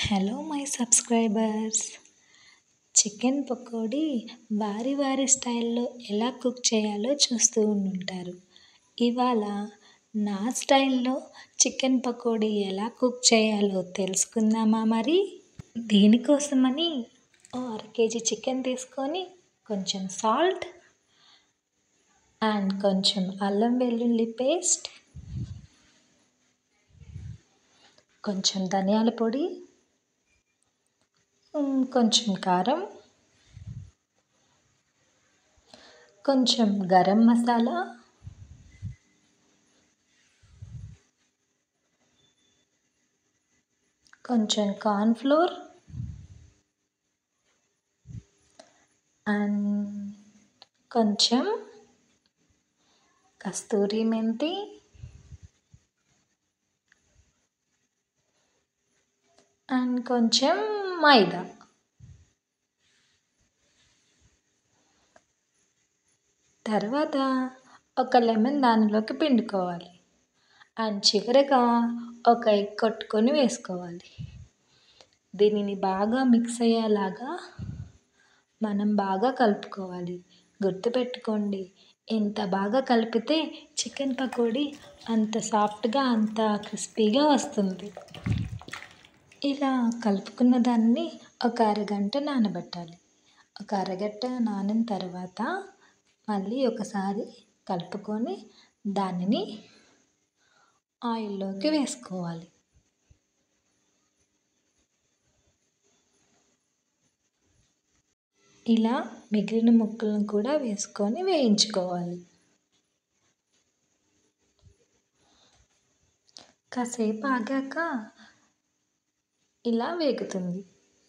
Hello my subscribers. Chicken pakodi వారి వారి స్టైల్లో ఎలా కుక్ చేయాలో చూస్తూ ఉండుంటారు. ఇవాళ నా స్టైల్లో చికెన్ పకోడీ ఎలా కుక్ చేయాలో తెలుసుకుందామా మరి? దీనికోసమని అర కేజీ చికెన్ తీసుకొని కొంచెం సాల్ట్ అండ్ కొంచెం అల్లం వెల్లుల్లి పేస్ట్, కొంచెం ధనియాల పొడి, కొంచెం కారం, కొంచెం గరం మసాలా, కొంచెం కార్న్‌ఫ్లోర్ అండ్ కొంచెం కస్తూరి మెంతి అండ్ కొంచెం మైదా. తర్వాత ఒక లెమన్ దానిలోకి పిండుకోవాలి. అండ్ చివరగా ఒక ఎగ్ కొట్టుకొని వేసుకోవాలి. దీనిని బాగా మిక్స్ అయ్యేలాగా మనం బాగా కలుపుకోవాలి. గుర్తుపెట్టుకోండి, ఎంత బాగా కలిపితే చికెన్ పకోడీ అంత సాఫ్ట్గా అంత క్రిస్పీగా వస్తుంది. ఇలా కలుపుకున్న దాన్ని ఒక అరగంట నానబెట్టాలి. ఒక అరగంట నానిన తర్వాత మళ్ళీ ఒకసారి కలుపుకొని దానిని ఆయిల్లోకి వేసుకోవాలి. ఇలా మిగిలిన ముక్కలను కూడా వేసుకొని వేయించుకోవాలి. కాసేపు ఆగాక ఇలా వేగుతుంది.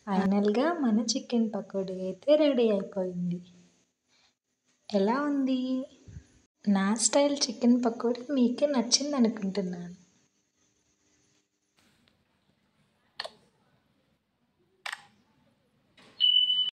ఫైనల్గా మన చికెన్ పకోడీ అయితే రెడీ అయిపోయింది. ఎలా ఉంది? నా స్టైల్ చికెన్ పకోడీ మీకు నచ్చింది అనుకుంటున్నాను.